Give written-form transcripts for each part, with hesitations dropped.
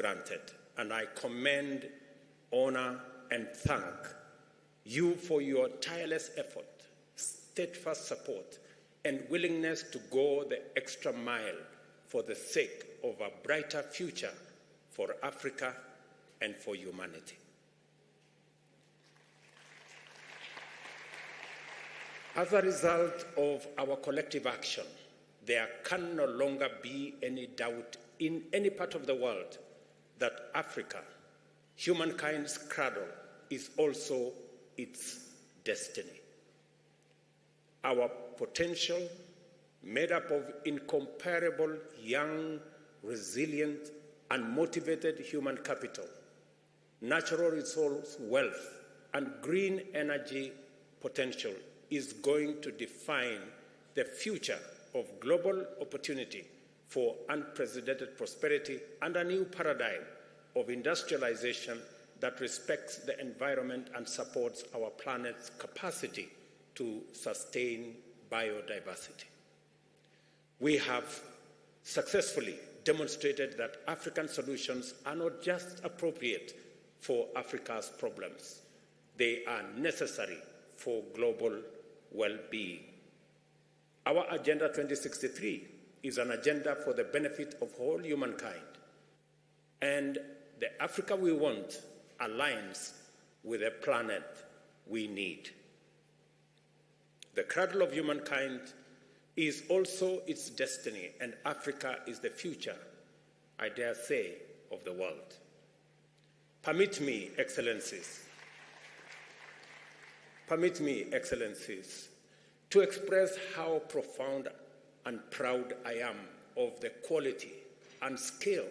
granted, and I commend, honor, and thank you for your tireless effort, steadfast support, and willingness to go the extra mile for the sake of a brighter future for Africa and for humanity. As a result of our collective action, there can no longer be any doubt in any part of the world that Africa, humankind's cradle, is also its destiny. Our potential, made up of incomparable young, resilient, and motivated human capital, natural resource wealth, and green energy potential, is going to define the future of global opportunity for unprecedented prosperity and a new paradigm of industrialization that respects the environment and supports our planet's capacity to sustain biodiversity. We have successfully demonstrated that African solutions are not just appropriate for Africa's problems, they are necessary for global well-being. Our Agenda 2063 is an agenda for the benefit of all humankind, and the Africa we want aligns with the planet we need. The cradle of humankind is also its destiny, and Africa is the future, I dare say, of the world. Permit me, Excellencies, to express how profound and proud I am of the quality and scale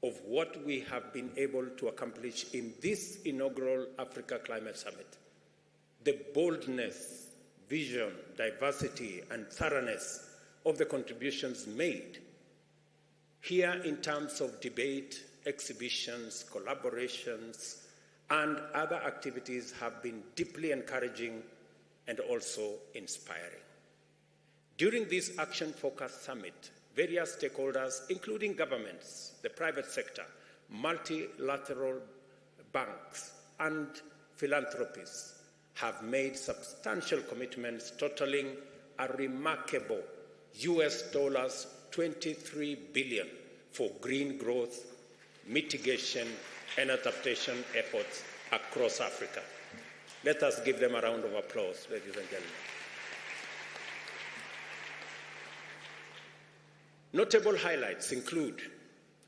of what we have been able to accomplish in this inaugural Africa Climate Summit. The boldness, vision, diversity, and thoroughness of the contributions made here in terms of debate, exhibitions, collaborations, and other activities have been deeply encouraging and also inspiring. During this action-focused summit, various stakeholders, including governments, the private sector, multilateral banks, and philanthropists, have made substantial commitments totaling a remarkable $23 billion for green growth, mitigation, and adaptation efforts across Africa. Let us give them a round of applause, ladies and gentlemen. Notable highlights include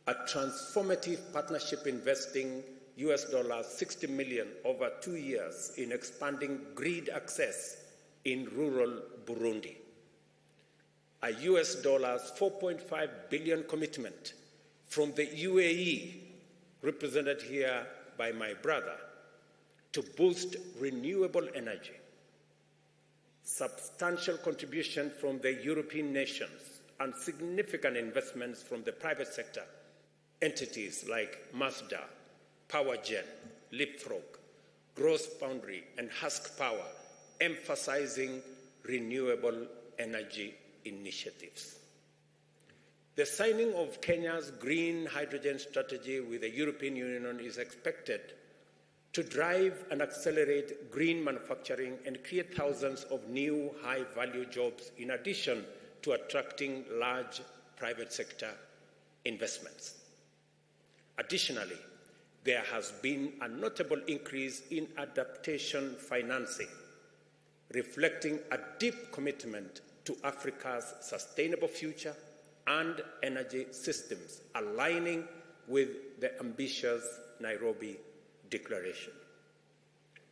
a transformative partnership investing $60 million over 2 years in expanding grid access in rural Burundi, a $4.5 billion commitment from the UAE, represented here by my brother, to boost renewable energy, substantial contribution from the European nations, and significant investments from the private sector, entities like Mazda, PowerGen, Leapfrog, Gross Boundary, and Husk Power, emphasizing renewable energy initiatives. The signing of Kenya's green hydrogen strategy with the European Union is expected to drive and accelerate green manufacturing and create thousands of new high-value jobs, in addition to attracting large private sector investments. Additionally, there has been a notable increase in adaptation financing, reflecting a deep commitment to Africa's sustainable future and energy systems, aligning with the ambitious Nairobi Declaration.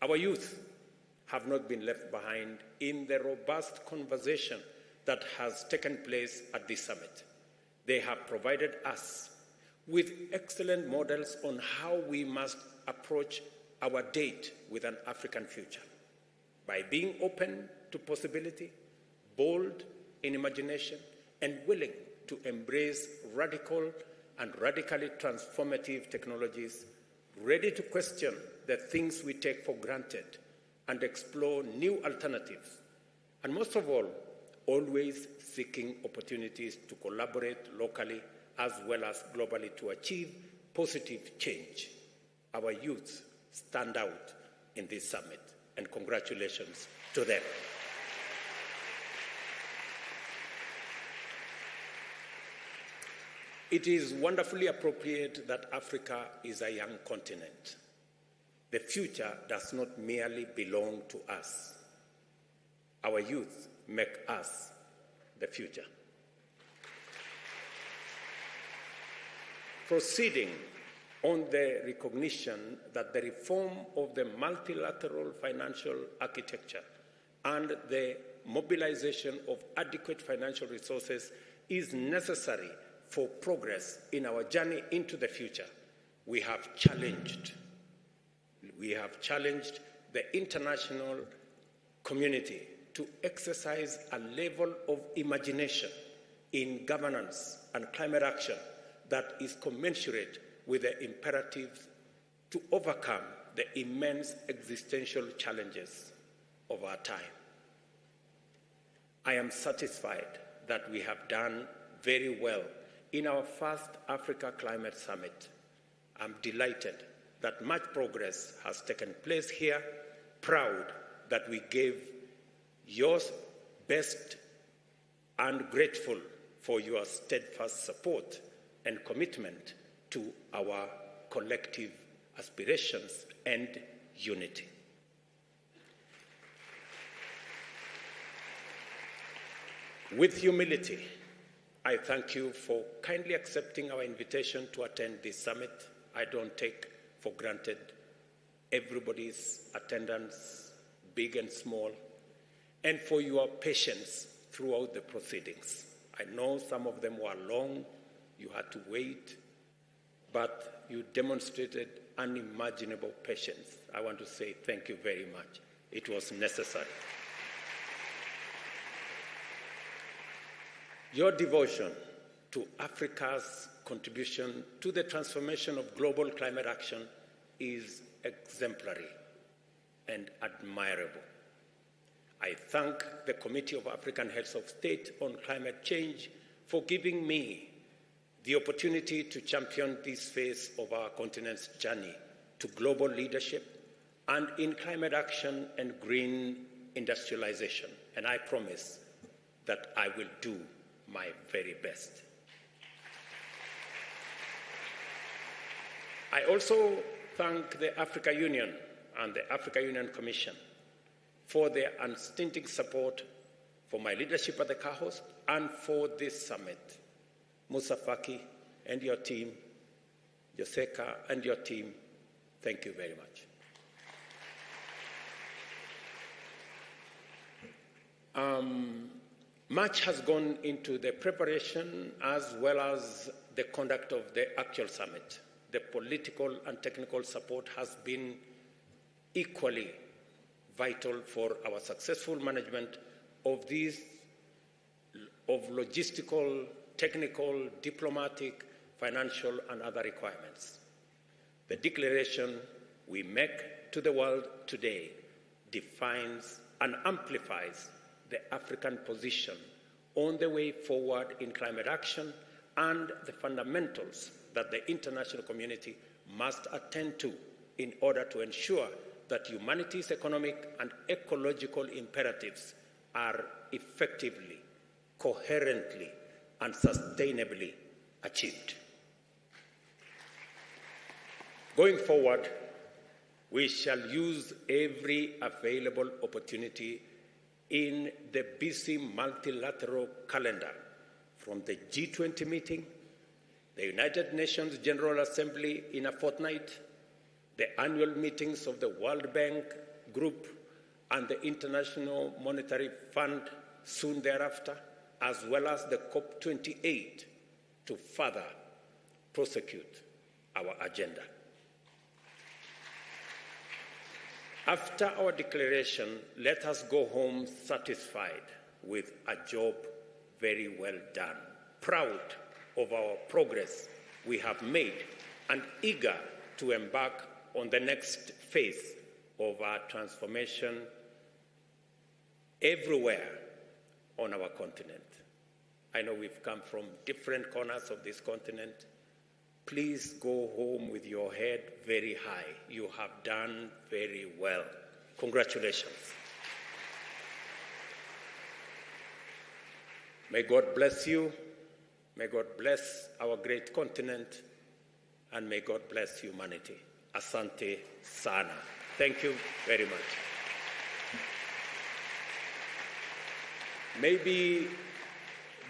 Our youth have not been left behind in the robust conversation that has taken place at this summit. They have provided us with excellent models on how we must approach our date with an African future, by being open to possibility, bold in imagination, and willing to embrace radical and radically transformative technologies, ready to question the things we take for granted and explore new alternatives, and most of all, always seeking opportunities to collaborate locally as well as globally to achieve positive change. Our youth stand out in this summit, and congratulations to them. It is wonderfully appropriate that Africa is a young continent. The future does not merely belong to us. Our youth make us the future. Proceeding on the recognition that the reform of the multilateral financial architecture and the mobilization of adequate financial resources is necessary for progress in our journey into the future, we have challenged the international community to exercise a level of imagination in governance and climate action that is commensurate with the imperatives to overcome the immense existential challenges of our time. I am satisfied that we have done very well in our first Africa Climate Summit. I'm delighted that much progress has taken place here, proud that we gave your best and grateful for your steadfast support and commitment to our collective aspirations and unity. With humility, I thank you for kindly accepting our invitation to attend this summit. I don't take for granted everybody's attendance, big and small, and for your patience throughout the proceedings. I know some of them were long, you had to wait, but you demonstrated unimaginable patience. I want to say thank you very much. It was necessary. Your devotion to Africa's contribution to the transformation of global climate action is exemplary and admirable. I thank the Committee of African Heads of State on Climate Change for giving me the opportunity to champion this phase of our continent's journey to global leadership and in climate action and green industrialization. And I promise that I will do my very best. I also thank the Africa Union and the Africa Union Commission for their unstinting support for my leadership at the CAHOS and for this summit. Musa Faki and your team, Joseka and your team, thank you very much. Much has gone into the preparation as well as the conduct of the actual summit. The political and technical support has been equally vital for our successful management of these, of logistical, technical, diplomatic, financial, and other requirements. The declaration we make to the world today defines and amplifies the African position on the way forward in climate action and the fundamentals that the international community must attend to in order to ensure that humanity's economic and ecological imperatives are effectively, coherently, and sustainably achieved. Going forward, we shall use every available opportunity in the busy multilateral calendar, from the G20 meeting, the United Nations General Assembly in a fortnight, the annual meetings of the World Bank Group and the International Monetary Fund soon thereafter, as well as the COP28 to further prosecute our agenda. After our declaration, let us go home satisfied with a job very well done, proud of our progress we have made, and eager to embark on the next phase of our transformation everywhere on our continent. I know we've come from different corners of this continent, please go home with your head very high. You have done very well. Congratulations. May God bless you. May God bless our great continent. And may God bless humanity. Asante sana. Thank you very much. Maybe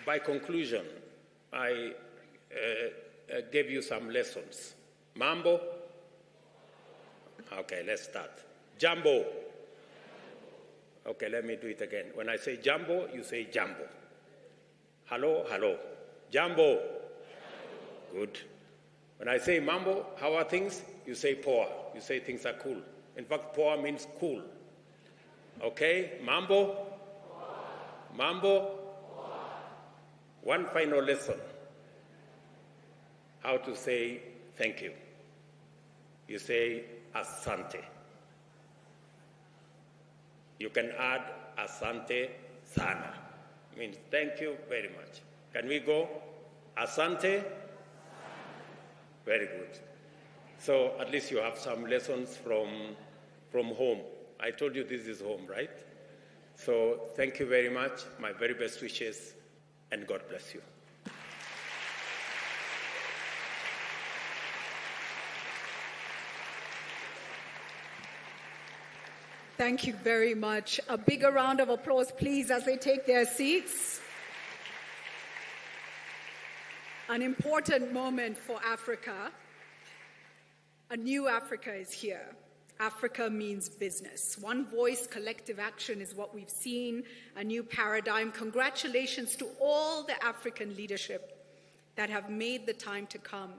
by conclusion, I gave you some lessons. Mambo? Okay, let's start. Jambo? Okay, let me do it again. When I say jambo, you say jambo. Hello, hello. Jambo? Good. When I say mambo, how are things? You say poa. You say things are cool. In fact, poa means cool. Okay, mambo? Mambo? One final lesson. How to say thank you. You say asante. You can add asante sana. Means thank you very much. Can we go? Asante? Very good. So at least you have some lessons from home. I told you this is home, right? So thank you very much. My very best wishes, and God bless you. Thank you very much. A bigger round of applause, please, as they take their seats. An important moment for Africa. A new Africa is here. Africa means business. One voice, collective action is what we've seen, a new paradigm. Congratulations to all the African leadership that have made the time to come,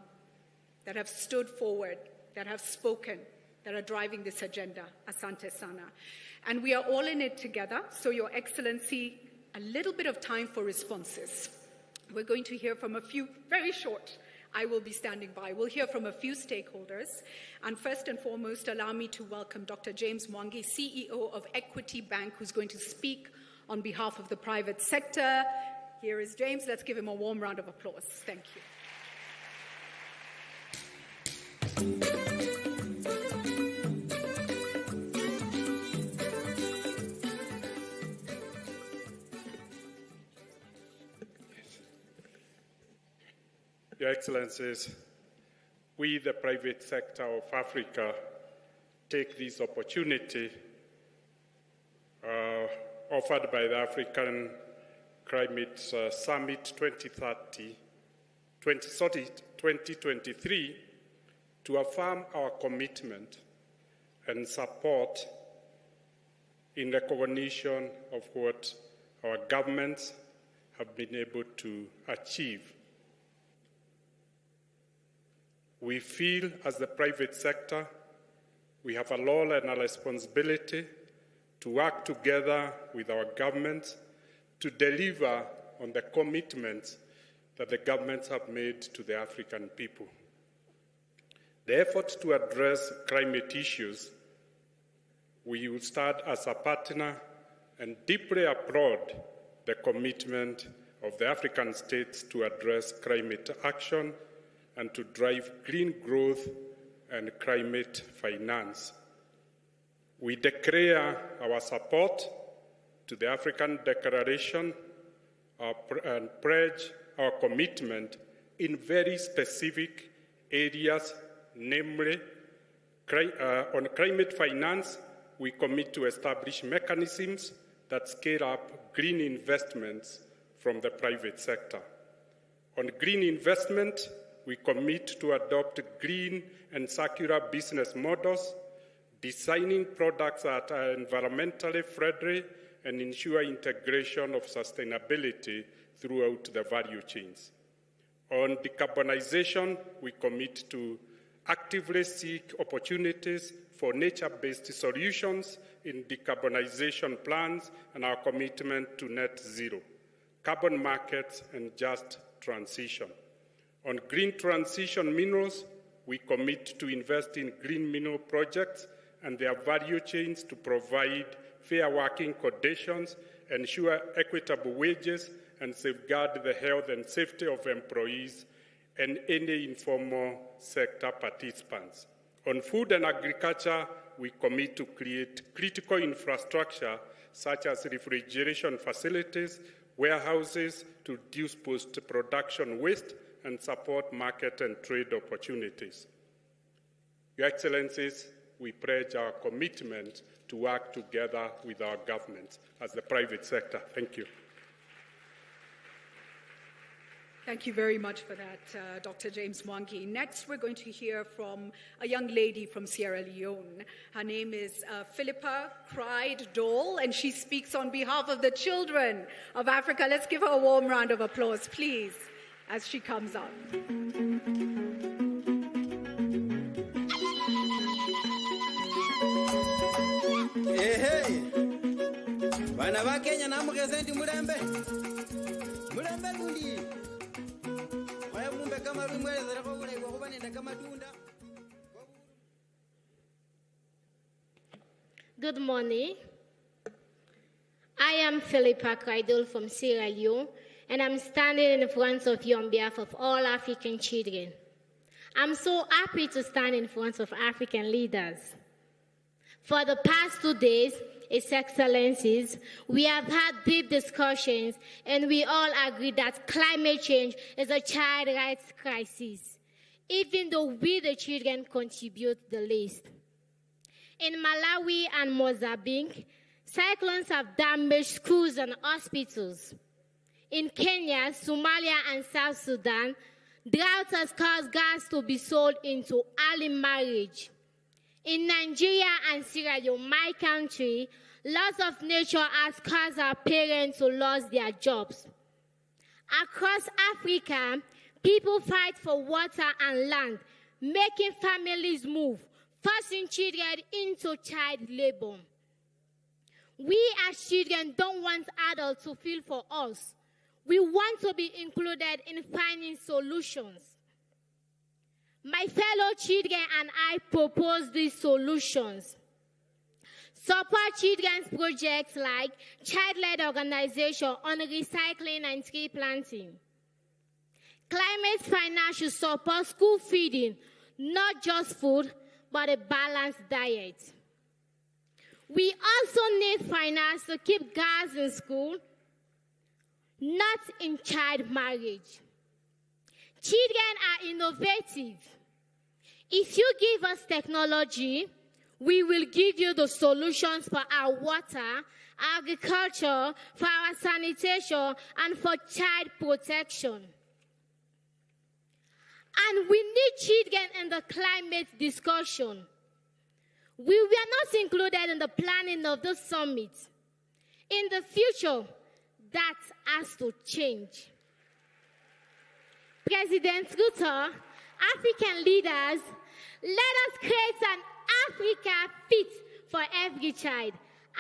that have stood forward, that have spoken, that are driving this agenda. Asante sana. And we are all in it together. So, Your Excellency, a little bit of time for responses. We're going to hear from a few, very short. I will be standing by. We'll hear from a few stakeholders. And first and foremost, allow me to welcome Dr. James Mwangi, CEO of Equity Bank, who's going to speak on behalf of the private sector. Here is James. Let's give him a warm round of applause. Thank you. Your Excellencies, we, the private sector of Africa, take this opportunity offered by the African Climate Summit 2023 to affirm our commitment and support in recognition of what our governments have been able to achieve. We feel, as the private sector, we have a role and a responsibility to work together with our governments to deliver on the commitments that the governments have made to the African people. The effort to address climate issues, we will start as a partner and deeply applaud the commitment of the African states to address climate action and to drive green growth and climate finance. We declare our support to the African Declaration and pledge our commitment in very specific areas, namely, on climate finance, we commit to establish mechanisms that scale up green investments from the private sector. On green investment, we commit to adopt green and circular business models, designing products that are environmentally friendly and ensure integration of sustainability throughout the value chains. On decarbonization, we commit to actively seek opportunities for nature-based solutions in decarbonization plans and our commitment to net zero, carbon markets, and just transition. On green transition minerals, we commit to invest in green mineral projects and their value chains to provide fair working conditions, ensure equitable wages, and safeguard the health and safety of employees and any informal sector participants. On food and agriculture, we commit to create critical infrastructure such as refrigeration facilities, warehouses to reduce post-production waste and support market and trade opportunities. Your Excellencies, we pledge our commitment to work together with our governments as the private sector. Thank you. Thank you very much for that, Dr. James Mwangi. Next, we're going to hear from a young lady from Sierra Leone. Her name is Philippa Cried Dole, and she speaks on behalf of the children of Africa. Let's give her a warm round of applause, please, as she comes up. Hey, hey. Bana ba Kenya na mugezenti mulembe. Mulembe lundi. Waya mumbe kama rumwele zako kule kwa kubanenda kama tunda. Good morning. I am Philippa Cried from Sierra Leone, and I'm standing in front of you on behalf of all African children. I'm so happy to stand in front of African leaders. For the past 2 days, His Excellencies, we have had deep discussions, and we all agree that climate change is a child rights crisis, even though we, the children, contribute the least. In Malawi and Mozambique, cyclones have damaged schools and hospitals. In Kenya, Somalia, and South Sudan, drought has caused girls to be sold into early marriage. In Nigeria and Sierra Leone, my country, loss of nature has caused our parents to lose their jobs. Across Africa, people fight for water and land, making families move, forcing children into child labor. We as children don't want adults to feel for us. We want to be included in finding solutions. My fellow children and I propose these solutions. Support children's projects like child-led organization on recycling and tree planting. Climate finance should support school feeding, not just food, but a balanced diet. We also need finance to keep girls in school, not in child marriage. Children are innovative. If you give us technology, we will give you the solutions for our water, agriculture, for our sanitation, and for child protection. And we need children in the climate discussion. We were not included in the planning of the summit. In the future, that has to change. President Ruto, African leaders, let us create an Africa fit for every child.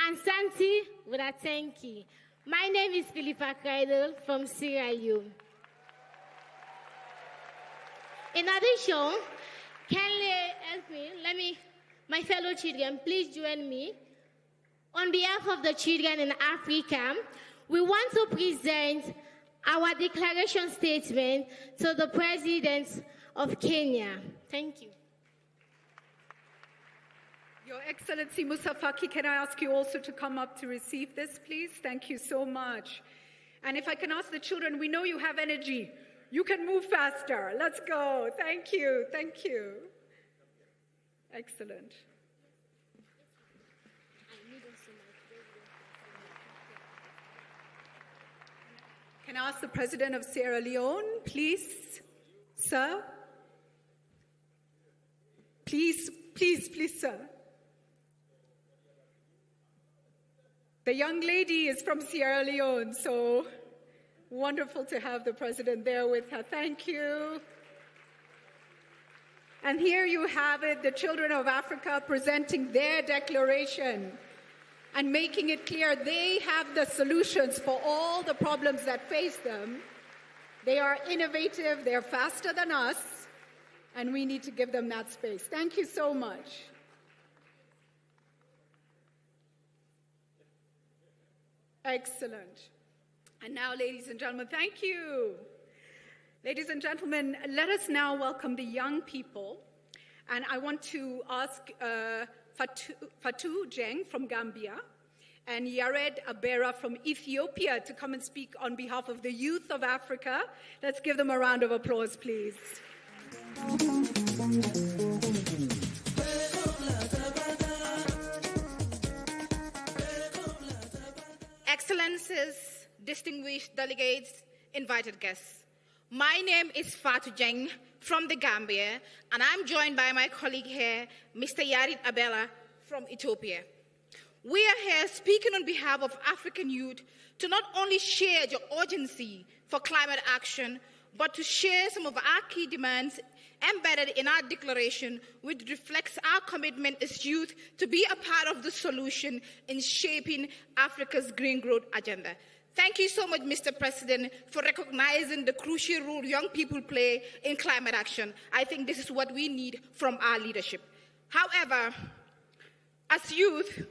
And Santi Wudatenki. My name is Philippa Cried from Sierra Leone. In addition, kindly help me, my fellow children, please join me. On behalf of the children in Africa, we want to present our declaration statement to the President of Kenya. Thank you. Your Excellency Musa Faki, can I ask you also to come up to receive this, please? Thank you so much. And if I can ask the children, we know you have energy. You can move faster. Let's go. Thank you. Thank you. Excellent. Can I ask the President of Sierra Leone, please? Sir? Please, sir. The young lady is from Sierra Leone, so wonderful to have the President there with her. Thank you. And here you have it, the children of Africa presenting their declaration and making it clear they have the solutions for all the problems that face them. They are innovative, they're faster than us, and we need to give them that space. Thank you so much. Excellent. And now, ladies and gentlemen, thank you. Ladies and gentlemen, let us now welcome the young people. And I want to ask Fatou Jeng from Gambia and Yared Abera from Ethiopia to come and speak on behalf of the youth of Africa. Let's give them a round of applause, please. Excellencies, distinguished delegates, invited guests. My name is Fatou Jeng from the Gambia, and I'm joined by my colleague here, Mr. Yared Abela from Ethiopia. We are here speaking on behalf of African youth to not only share your urgency for climate action, but to share some of our key demands embedded in our declaration, which reflects our commitment as youth to be a part of the solution in shaping Africa's green growth agenda. Thank you so much, Mr. President, for recognizing the crucial role young people play in climate action. I think this is what we need from our leadership. However, as youth,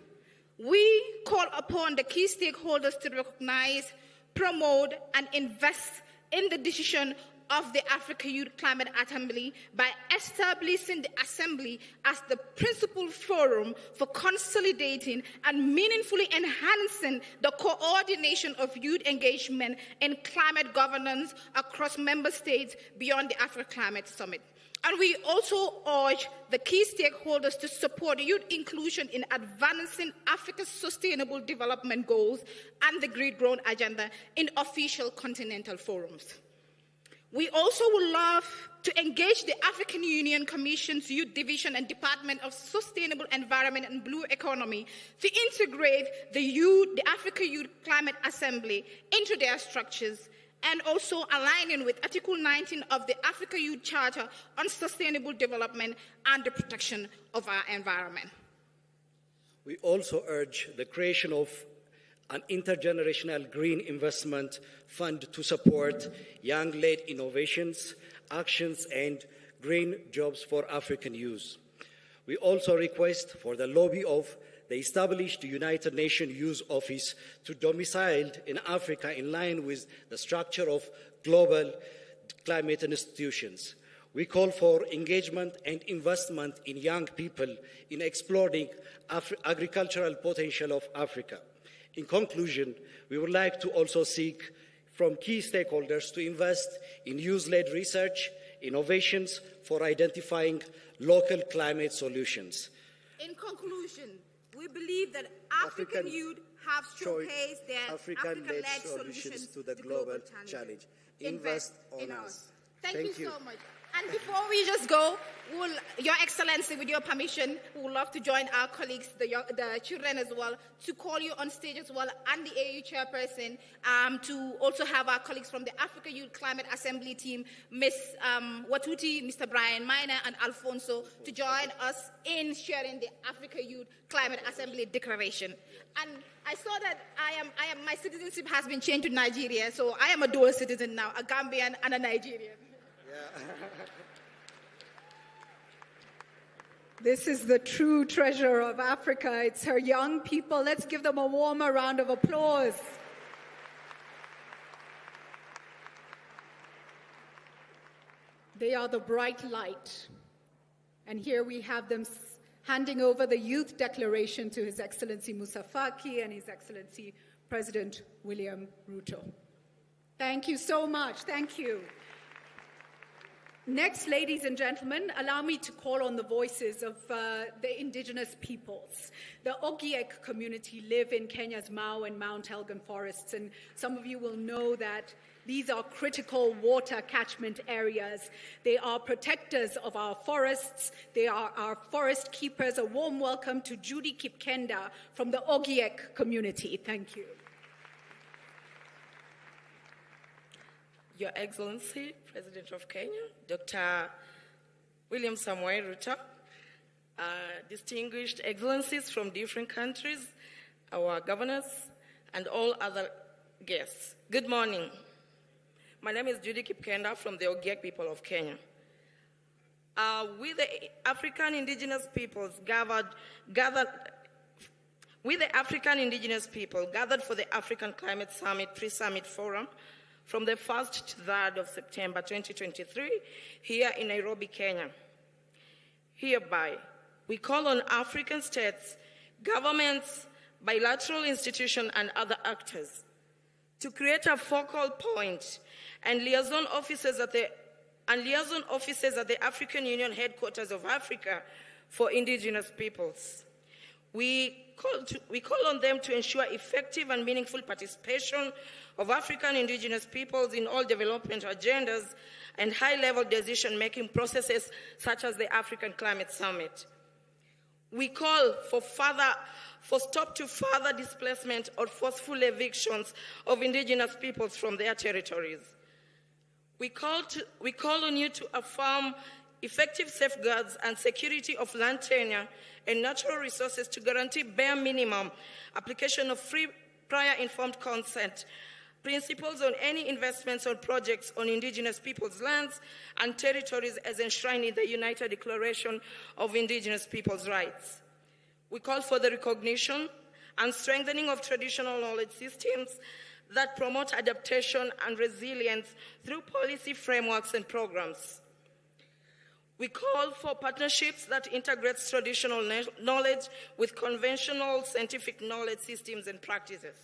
we call upon the key stakeholders to recognize, promote, and invest in the decision of the Africa Youth Climate Assembly by establishing the Assembly as the principal forum for consolidating and meaningfully enhancing the coordination of youth engagement in climate governance across member states beyond the Africa Climate Summit. And we also urge the key stakeholders to support youth inclusion in advancing Africa's sustainable development goals and the Green Growth Agenda in official continental forums. We also would love to engage the African Union Commission's Youth Division and Department of Sustainable Environment and Blue Economy to integrate the Africa Youth Climate Assembly into their structures, and also aligning with Article 19 of the Africa Youth Charter on Sustainable Development and the protection of our environment. We also urge the creation of an intergenerational green investment fund to support young-led innovations, actions, and green jobs for African youth. We also request for the lobby of the established United Nations Youth Office to domicile in Africa in line with the structure of global climate institutions. We call for engagement and investment in young people in exploring agricultural potential of Africa. In conclusion, we would like to also seek from key stakeholders to invest in youth-led research, innovations for identifying local climate solutions. In conclusion, we believe that African youth have showcased their African-led solutions to the global challenge. Invest in us. Thank you so much. And before we just go, Your Excellency, with your permission, we would love to join our colleagues, the children as well, to call you on stage as well, and the AU chairperson, to also have our colleagues from the Africa Youth Climate Assembly team, Ms. Watuti, Mr. Brian Miner, and Alfonso, to join us in sharing the Africa Youth Climate Assembly Declaration. And I saw that my citizenship has been changed to Nigeria, so I am a dual citizen now, a Gambian and a Nigerian. This is the true treasure of Africa. It's her young people. Let's give them a warmer round of applause. They are the bright light. And here we have them handing over the Youth Declaration to His Excellency Moussa Faki and His Excellency President William Ruto. Thank you so much. Thank you. Next, ladies and gentlemen, allow me to call on the voices of the indigenous peoples. The Ogiek community live in Kenya's Mau and Mount Elgon forests, and some of you will know that these are critical water catchment areas. They are protectors of our forests. They are our forest keepers. A warm welcome to Judy Kipkenda from the Ogiek community. Thank you. Your Excellency, President of Kenya, Dr. William Samoei Ruto, distinguished excellencies from different countries, our governors, and all other guests. Good morning. My name is Judy Kipkenda from the Ogiek people of Kenya. We, the African indigenous peoples, gathered for the African Climate Summit, pre-summit forum, from the 1st to 3rd of September 2023 here in Nairobi, Kenya. Hereby, we call on African states, governments, bilateral institutions, and other actors to create a focal point and liaison offices at the African Union headquarters of Africa for indigenous peoples. We call on them to ensure effective and meaningful participation of African indigenous peoples in all development agendas and high-level decision-making processes such as the African Climate Summit. We call for stop to further displacement or forceful evictions of indigenous peoples from their territories. We call on you to affirm effective safeguards and security of land tenure and natural resources to guarantee bare minimum application of free prior informed consent, principles on any investments or projects on indigenous peoples' lands and territories as enshrined in the United Declaration of Indigenous Peoples' Rights. We call for the recognition and strengthening of traditional knowledge systems that promote adaptation and resilience through policy frameworks and programs. We call for partnerships that integrate traditional knowledge with conventional scientific knowledge systems and practices.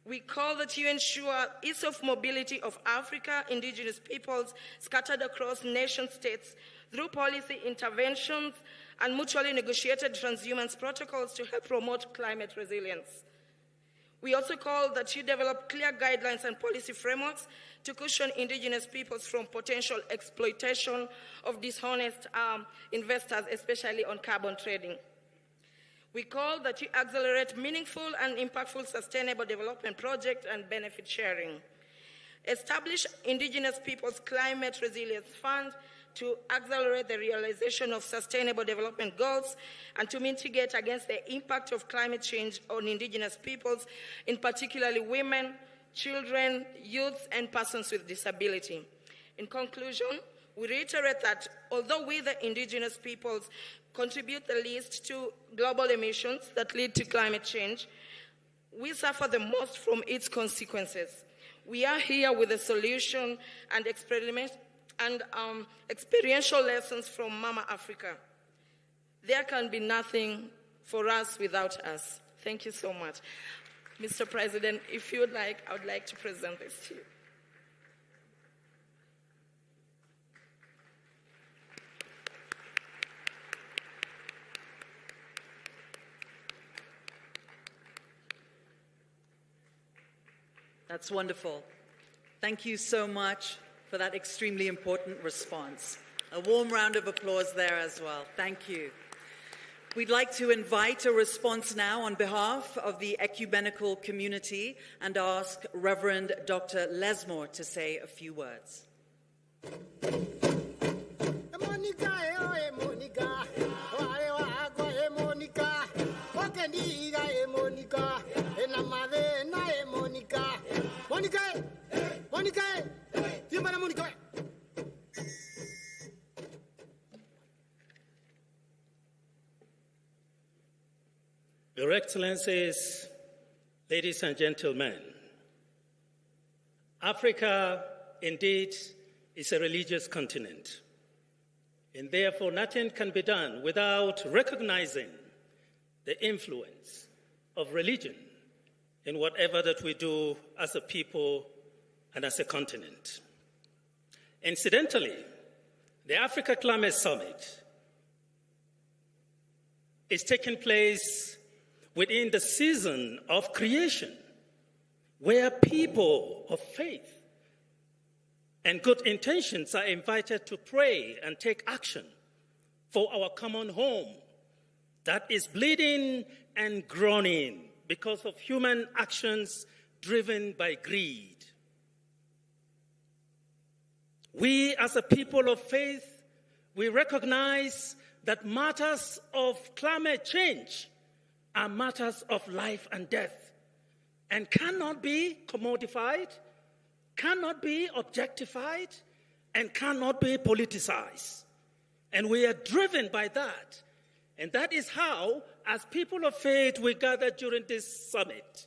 We call that you ensure ease of mobility of Africa indigenous peoples scattered across nation states through policy interventions and mutually negotiated transhumance protocols to help promote climate resilience. We also call that you develop clear guidelines and policy frameworks to cushion indigenous peoples from potential exploitation of dishonest investors, especially on carbon trading. We call that you accelerate meaningful and impactful sustainable development projects and benefit sharing. Establish Indigenous Peoples Climate Resilience Fund to accelerate the realization of sustainable development goals and to mitigate against the impact of climate change on indigenous peoples, in particularly women, children, youth, and persons with disability. In conclusion, we reiterate that although we, the indigenous peoples, contribute the least to global emissions that lead to climate change, we suffer the most from its consequences. We are here with a solution and experiential lessons from Mama Africa. There can be nothing for us without us. Thank you so much. Mr. President, if you would like, I would like to present this to you. That's wonderful. Thank you so much for that extremely important response. A warm round of applause there as well. Thank you. We'd like to invite a response now on behalf of the ecumenical community and ask Reverend Dr. Lesmore to say a few words. Your Excellencies, ladies and gentlemen, Africa indeed is a religious continent, and therefore nothing can be done without recognizing the influence of religion in whatever that we do as a people and as a continent. Incidentally, the Africa Climate Summit is taking place within the season of creation, where people of faith and good intentions are invited to pray and take action for our common home that is bleeding and groaning because of human actions driven by greed. We, as a people of faith, we recognize that matters of climate change are matters of life and death and cannot be commodified, cannot be objectified, and cannot be politicized. And we are driven by that. And that is how, as people of faith, we gather during this summit,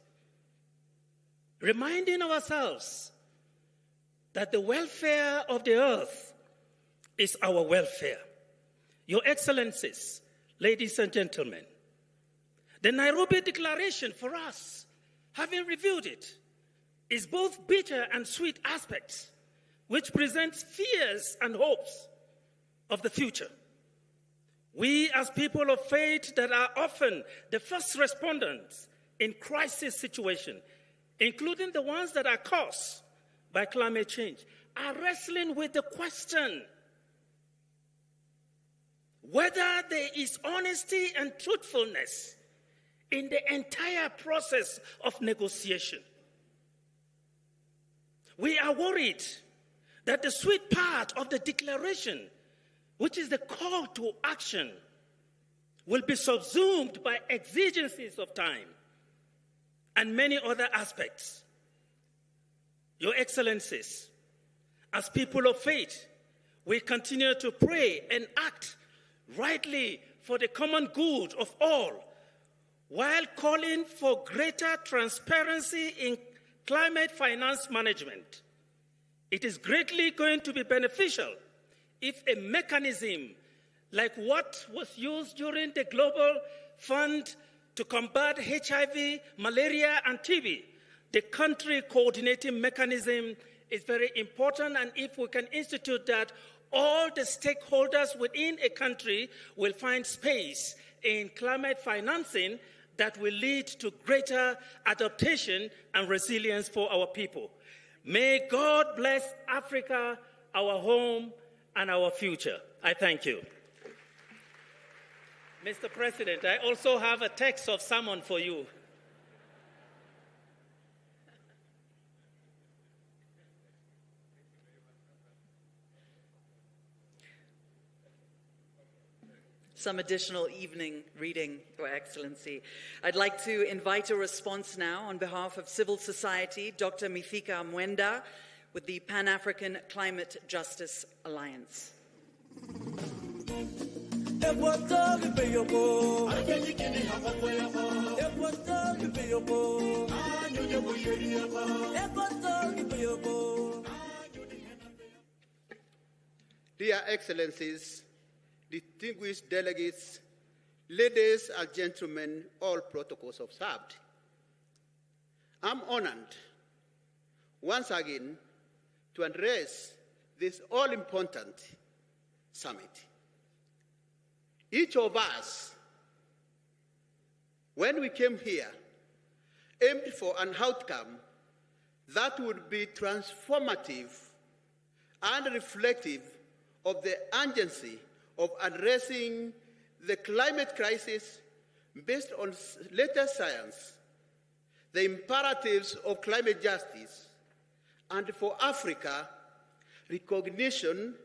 reminding ourselves that the welfare of the earth is our welfare. Your Excellencies, ladies and gentlemen, the Nairobi Declaration for us, having reviewed it, is both bitter and sweet aspects, which presents fears and hopes of the future. We, as people of faith that are often the first respondents in crisis situations, including the ones that are caused by climate change, are wrestling with the question whether there is honesty and truthfulness in the entire process of negotiation. We are worried that the sweet part of the declaration, which is the call to action, will be subsumed by exigencies of time and many other aspects. Your Excellencies, as people of faith, we continue to pray and act rightly for the common good of all, while calling for greater transparency in climate finance management. It is greatly going to be beneficial if a mechanism like what was used during the Global Fund to combat HIV, malaria, and TB, the country coordinating mechanism, is very important, and if we can institute that, all the stakeholders within a country will find space in climate financing that will lead to greater adaptation and resilience for our people. May God bless Africa, our home, and our future. I thank you. Mr. President, I also have a text of sermon for you. Some additional evening reading, Your Excellency. I'd like to invite a response now on behalf of civil society, Dr. Mithika Mwenda, with the Pan-African Climate Justice Alliance. Dear Excellencies, distinguished delegates, ladies and gentlemen, all protocols observed. I'm honored once again to address this all-important summit. Each of us, when we came here, aimed for an outcome that would be transformative and reflective of the urgency of addressing the climate crisis based on latest science, the imperatives of climate justice, and for Africa, recognition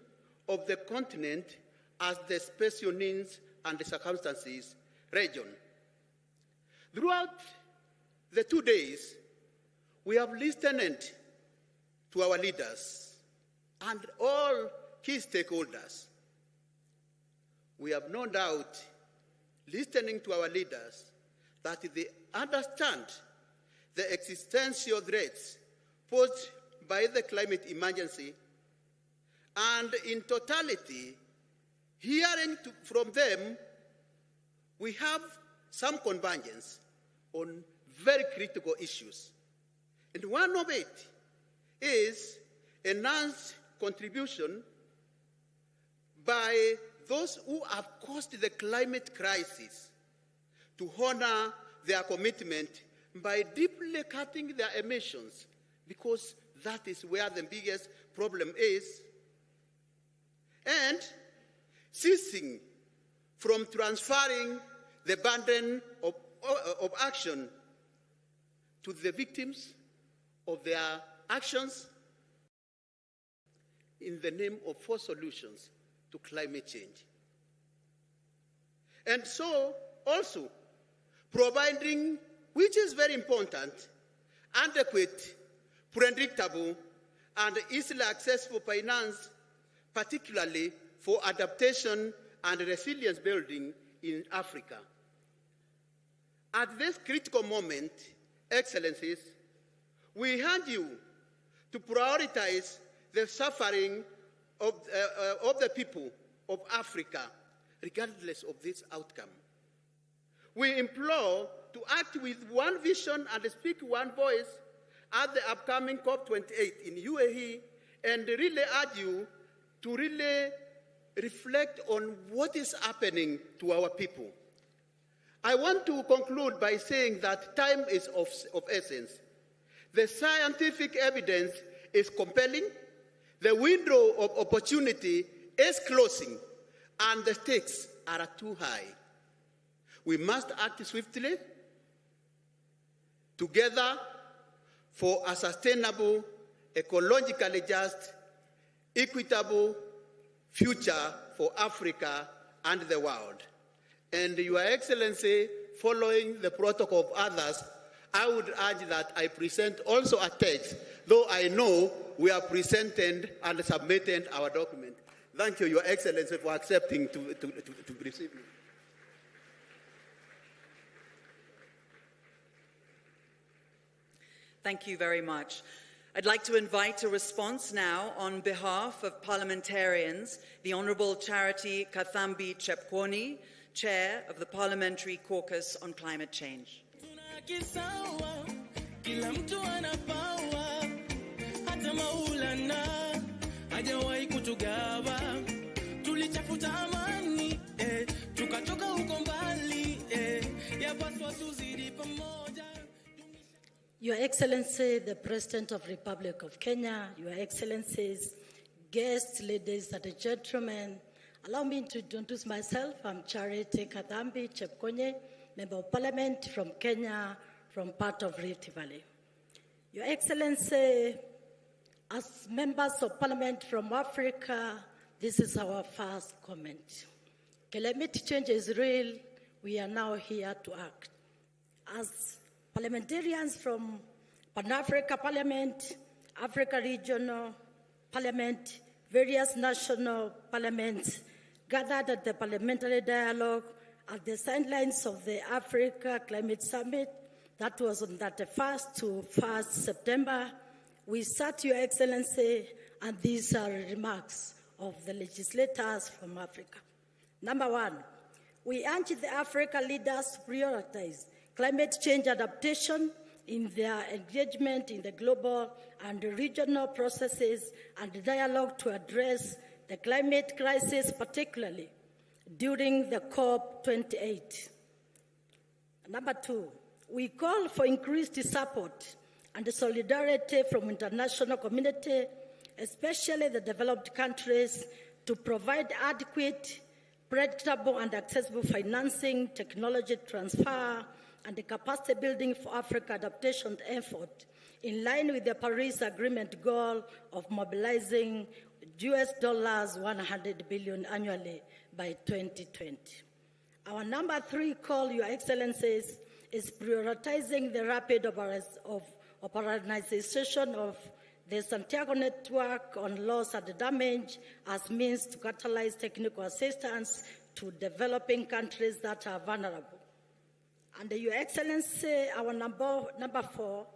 of the continent as the special needs and the circumstances region. Throughout the 2 days, we have listened to our leaders and all key stakeholders. We have no doubt, listening to our leaders, that they understand the existential threats posed by the climate emergency, and in totality, hearing from them, we have some convergence on very critical issues. And one of it is enhanced contribution by those who have caused the climate crisis to honor their commitment by deeply cutting their emissions, because that is where the biggest problem is, and ceasing from transferring the burden of action to the victims of their actions in the name of forced solutions to climate change. And so, also, providing, which is very important, adequate, predictable, and easily accessible finance, particularly for adaptation and resilience building in Africa. At this critical moment, Excellencies, we urge you to prioritize the suffering of the people of Africa, regardless of this outcome. We implore to act with one vision and speak one voice at the upcoming COP28 in UAE, and really urge you to really reflect on what is happening to our people. I want to conclude by saying that time is of essence. The scientific evidence is compelling, the window of opportunity is closing, and the stakes are too high. We must act swiftly, together, for a sustainable, ecologically just, equitable future for Africa and the world. And Your Excellency, following the protocol of others, I would urge that I present also a text, though I know we are presented and submitted our document. Thank you, Your Excellency, for accepting to receive me. Thank you very much. I'd like to invite a response now on behalf of parliamentarians, the Honourable Charity Kathambi Chepkwony, Chair of the Parliamentary Caucus on Climate Change. Your Excellency, the President of the Republic of Kenya, Your Excellencies, guests, ladies and gentlemen, allow me to introduce myself. I'm Charity Kathambi Chepkwony, Member of Parliament from Kenya, from part of Rift Valley. Your Excellency, as members of Parliament from Africa, this is our first comment. Climate change is real. We are now here to act. As parliamentarians from Pan-Africa Parliament, Africa Regional Parliament, various national parliaments gathered at the parliamentary dialogue at the sidelines of the Africa Climate Summit that was on 31st to 1st September. We sat, Your Excellency, and these are remarks of the legislators from Africa. Number one, we urge the Africa leaders to prioritize climate change adaptation in their engagement in the global and regional processes and dialogue to address the climate crisis, particularly during the COP28. Number two, we call for increased support and solidarity from international community, especially the developed countries, to provide adequate, predictable, and accessible financing, technology transfer, and the capacity building for Africa adaptation effort in line with the Paris Agreement goal of mobilizing US dollars 100 billion annually by 2020. Our number three call, Your Excellencies, is prioritizing the rapid operationalization of the Santiago Network on loss and damage as means to catalyze technical assistance to developing countries that are vulnerable. And Your Excellency, our number four,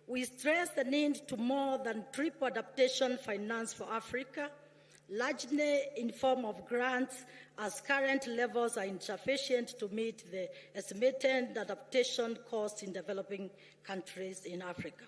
we stress the need to more than triple adaptation finance for Africa, largely in form of grants, as current levels are insufficient to meet the estimated adaptation costs in developing countries in Africa.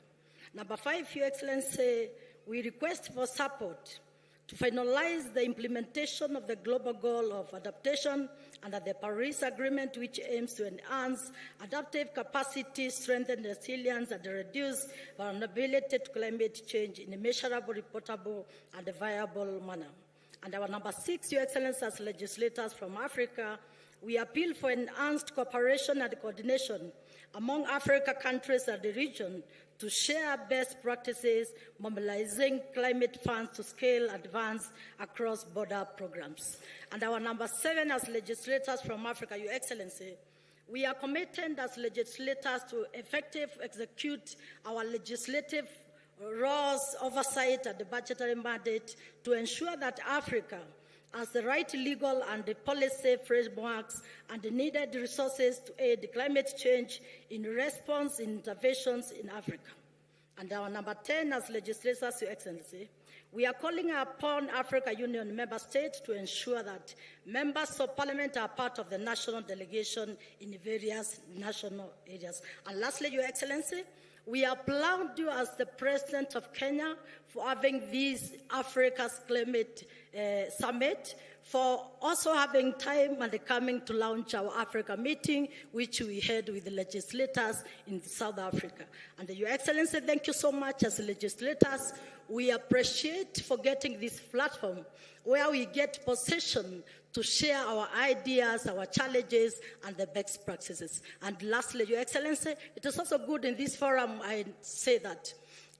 Number five, Your Excellency, we request for support to finalize the implementation of the global goal of adaptation under the Paris Agreement, which aims to enhance adaptive capacity, strengthen resilience, and reduce vulnerability to climate change in a measurable, reportable, and viable manner. And our number six, Your Excellency, as legislators from Africa, we appeal for enhanced cooperation and coordination among Africa countries and the region to share best practices, mobilizing climate funds to scale advance across border programs. And our number seven, as legislators from Africa, Your Excellency, we are committed as legislators to effectively execute our legislative roles, oversight, and the budgetary mandate to ensure that Africa has the right legal and the policy frameworks and the needed resources to aid climate change in response interventions in Africa. And our number 10, as legislators, Your Excellency, We are calling upon African Union member states to ensure that members of parliament are part of the national delegation in various national areas. And lastly, Your Excellency, we applaud you as the President of Kenya for having this Africa's Climate Summit, for also having time and coming to launch our Africa meeting, which we had with the legislators in South Africa. And Your Excellency, thank you so much as legislators. We appreciate for getting this platform where we get position to share our ideas, our challenges, and the best practices. And lastly, Your Excellency, it is also good in this forum I say that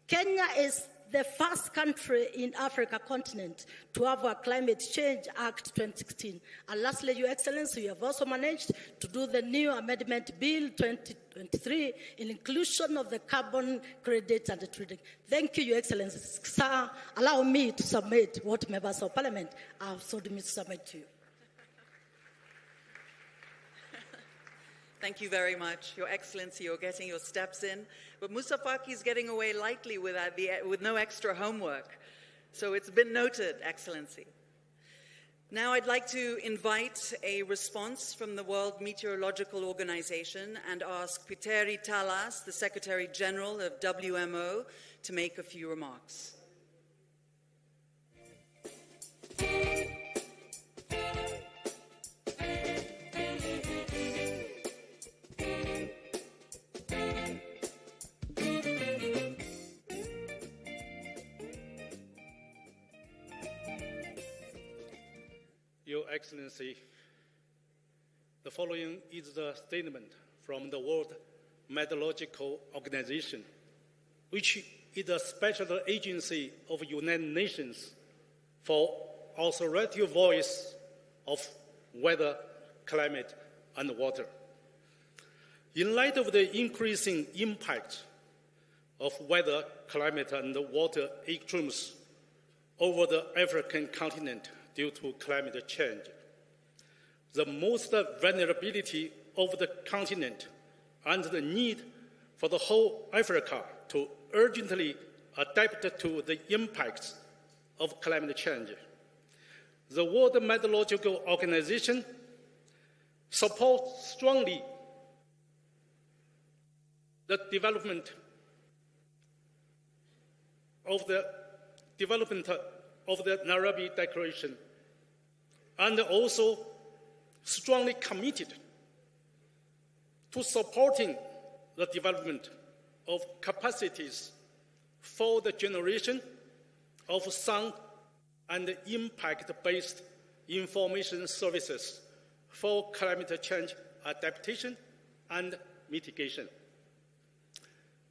Kenya is the first country in Africa continent to have a Climate Change Act 2016. And lastly, Your Excellency, we have also managed to do the new Amendment Bill 2023 in inclusion of the carbon credits and the trading. Thank you, Your Excellency. Sir, allow me to submit what members of parliament have told me to submit to you. Thank you very much. Your Excellency, you're getting your steps in. But Musa Faki is getting away lightly with no extra homework. So it's been noted, Excellency. Now I'd like to invite a response from the World Meteorological Organization and ask Plenary Talas, the Secretary General of WMO, to make a few remarks. Your Excellency, the following is the statement from the World Meteorological Organization, which is a special agency of the United Nations for authoritative voice of weather, climate, and water. In light of the increasing impact of weather, climate, and water extremes over the African continent due to climate change, the most vulnerability of the continent and the need for the whole Africa to urgently adapt to the impacts of climate change. The World Meteorological Organization supports strongly the development of the Nairobi Declaration, and also strongly committed to supporting the development of capacities for the generation of sound and impact-based information services for climate change adaptation and mitigation.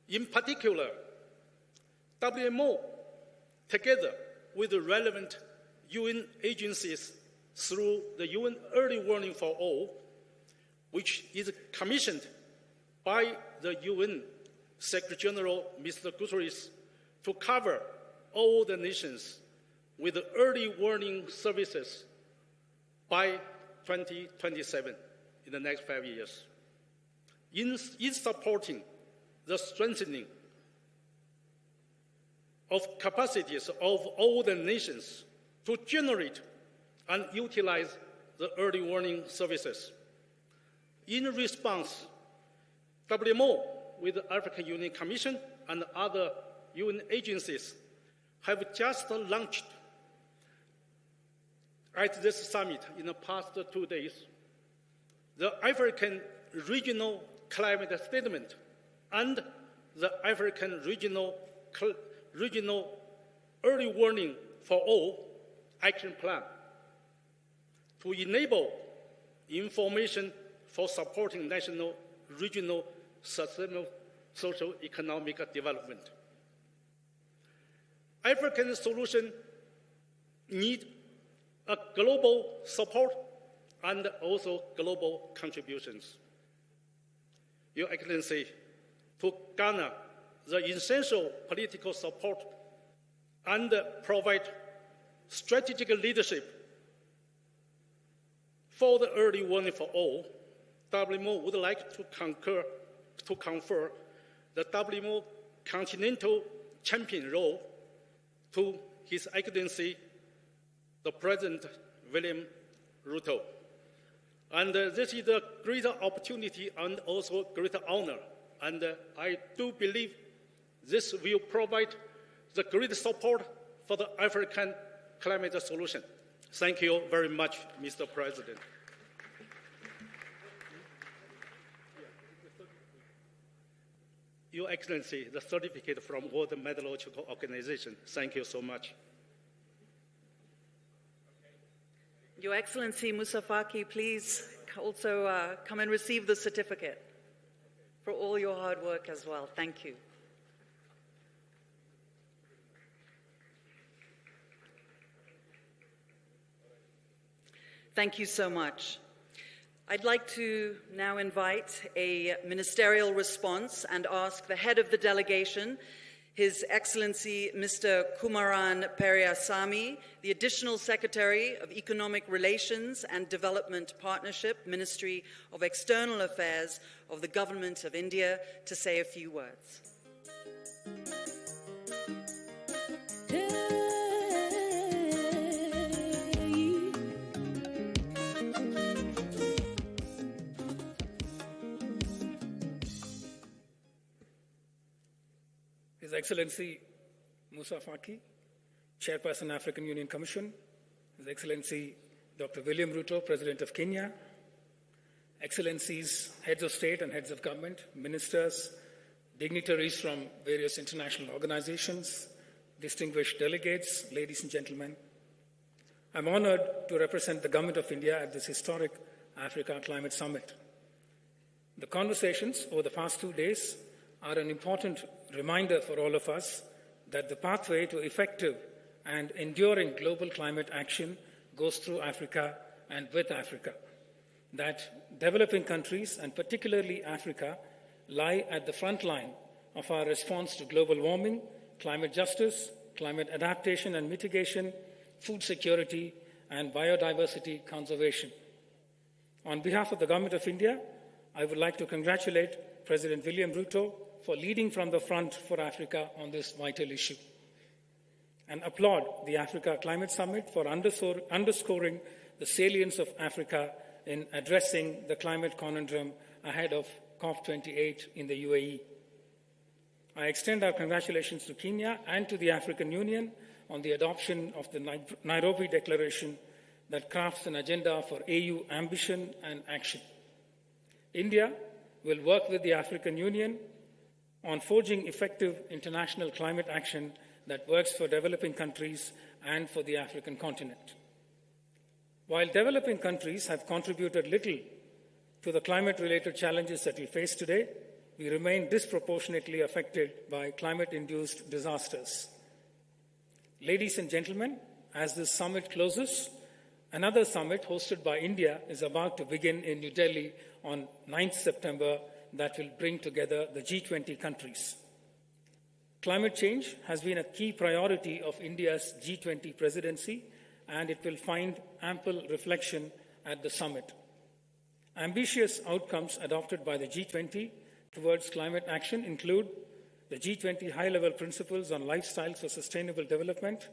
In particular, WMO, together with the relevant UN agencies through the UN Early Warning for All, which is commissioned by the UN Secretary-General Mr. Guterres to cover all the nations with early warning services by 2027, in the next 5 years. In supporting the strengthening of capacities of all the nations to generate and utilize the early warning services. In response, WMO, with the African Union Commission and other UN agencies, have just launched at this summit in the past 2 days the African Regional Climate Statement and the African Regional Early Warning for All Action Plan to enable information for supporting national, regional, sustainable social-economic development. African solutions need a global support and also global contributions. Your Excellency, to garner the essential political support and provide strategic leadership for the early warning for all, WMO would like to confer the WMO continental champion role to His Excellency, the President William Ruto. And this is a great opportunity and also great honor. And I do believe this will provide the great support for the African climate solution. Thank you very much, Mr. President. Your Excellency, the certificate from World Meteorological Organization. Thank you so much. Your Excellency Moussa Faki, please also come and receive the certificate for all your hard work as well. Thank you. Thank you so much. I'd like to now invite a ministerial response and ask the head of the delegation, His Excellency Mr. Kumaran Periasamy, the Additional Secretary of Economic Relations and Development Partnership, Ministry of External Affairs of the Government of India, to say a few words. His Excellency Moussa Faki, Chairperson, African Union Commission, His Excellency Dr. William Ruto, President of Kenya, Excellencies, Heads of State and Heads of Government, Ministers, dignitaries from various international organizations, distinguished delegates, ladies and gentlemen. I'm honored to represent the Government of India at this historic Africa Climate Summit. The conversations over the past 2 days are an important reminder for all of us that the pathway to effective and enduring global climate action goes through Africa and with Africa. That developing countries, and particularly Africa, lie at the front line of our response to global warming, climate justice, climate adaptation and mitigation, food security, and biodiversity conservation. On behalf of the Government of India, I would like to congratulate President William Ruto for leading from the front for Africa on this vital issue, and applaud the Africa Climate Summit for underscoring the salience of Africa in addressing the climate conundrum ahead of COP28 in the UAE. I extend our congratulations to Kenya and to the African Union on the adoption of the Nairobi Declaration that crafts an agenda for AU ambition and action. India will work with the African Union on forging effective international climate action that works for developing countries and for the African continent. While developing countries have contributed little to the climate-related challenges that we face today, we remain disproportionately affected by climate-induced disasters. Ladies and gentlemen, as this summit closes, another summit hosted by India is about to begin in New Delhi on 9th September that will bring together the G20 countries. Climate change has been a key priority of India's G20 presidency, and it will find ample reflection at the summit. Ambitious outcomes adopted by the G20 towards climate action include the G20 high-level principles on lifestyles for sustainable development,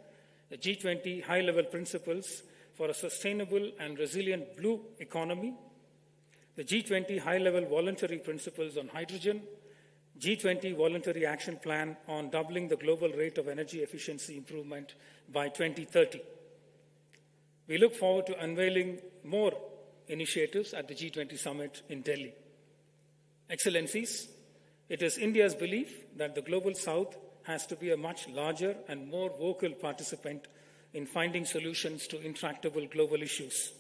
the G20 high-level principles for a sustainable and resilient blue economy, the G20 high-level voluntary principles on hydrogen, G20 voluntary action plan on doubling the global rate of energy efficiency improvement by 2030. We look forward to unveiling more initiatives at the G20 summit in Delhi. Excellencies, it is India's belief that the Global South has to be a much larger and more vocal participant in finding solutions to intractable global issues.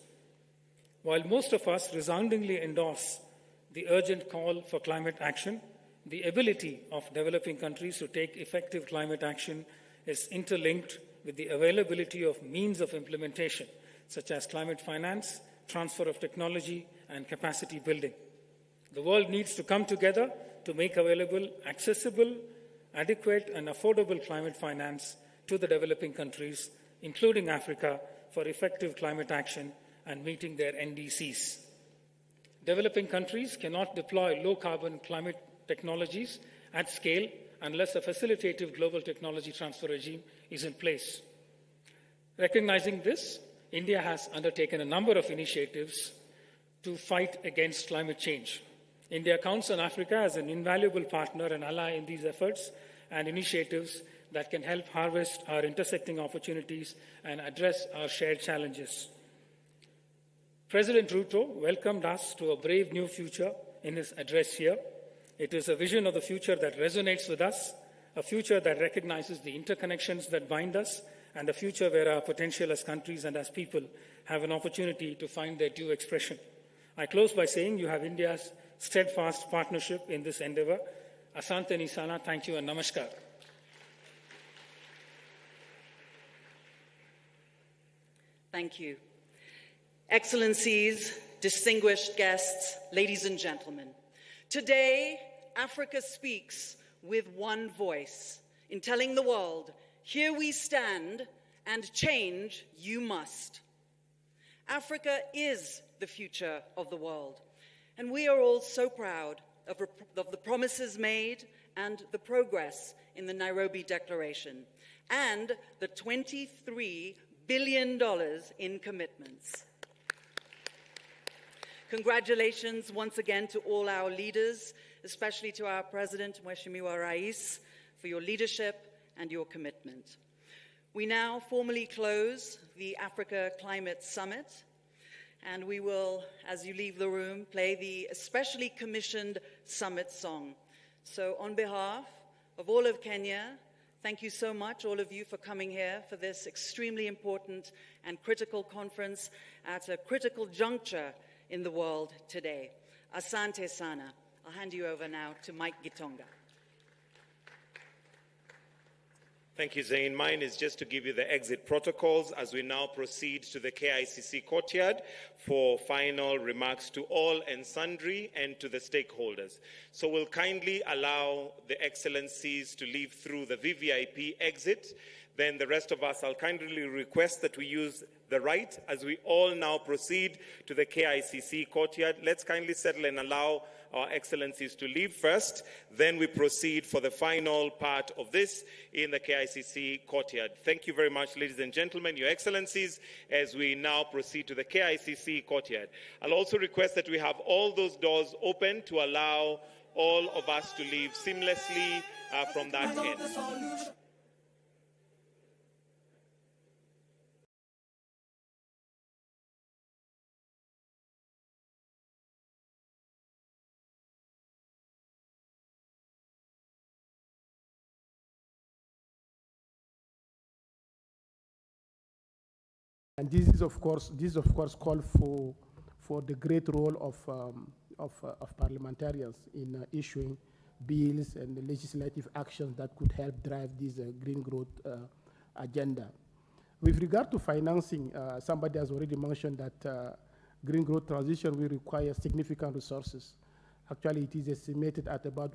While most of us resoundingly endorse the urgent call for climate action, the ability of developing countries to take effective climate action is interlinked with the availability of means of implementation, such as climate finance, transfer of technology, and capacity building. The world needs to come together to make available accessible, adequate, and affordable climate finance to the developing countries, including Africa, for effective climate action and meeting their NDCs. Developing countries cannot deploy low-carbon climate technologies at scale unless a facilitative global technology transfer regime is in place. Recognizing this, India has undertaken a number of initiatives to fight against climate change. India counts on Africa as an invaluable partner and ally in these efforts and initiatives that can help harvest our intersecting opportunities and address our shared challenges. President Ruto welcomed us to a brave new future in his address here. It is a vision of the future that resonates with us, a future that recognizes the interconnections that bind us, and a future where our potential as countries and as people have an opportunity to find their due expression. I close by saying you have India's steadfast partnership in this endeavor. Asante Nisana, thank you and namaskar. Thank you. Excellencies, distinguished guests, ladies and gentlemen, today, Africa speaks with one voice in telling the world, here we stand and change you must. Africa is the future of the world, and we are all so proud of the promises made and the progress in the Nairobi Declaration and the $23 billion in commitments. Congratulations once again to all our leaders, especially to our President, Mheshimiwa Rais, for your leadership and your commitment. We now formally close the Africa Climate Summit, and we will, as you leave the room, play the especially commissioned summit song. So on behalf of all of Kenya, thank you so much, all of you, for coming here for this extremely important and critical conference at a critical juncture in the world today. Asante sana. I'll hand you over now to Mike Gitonga. Thank you, Zain. Mine is just to give you the exit protocols as we now proceed to the KICC courtyard for final remarks to all and sundry and to the stakeholders. So we'll kindly allow the excellencies to leave through the VVIP exit. Then the rest of us, I'll kindly request that we use the right as we all now proceed to the KICC courtyard. Let's kindly settle and allow our excellencies to leave first. Then we proceed for the final part of this in the KICC courtyard. Thank you very much, ladies and gentlemen, your excellencies, as we now proceed to the KICC courtyard. I'll also request that we have all those doors open to allow all of us to leave seamlessly from that end. And this is of course called for the great role of parliamentarians in issuing bills and legislative actions that could help drive this green growth agenda. With regard to financing, somebody has already mentioned that green growth transition will require significant resources. Actually, it is estimated at about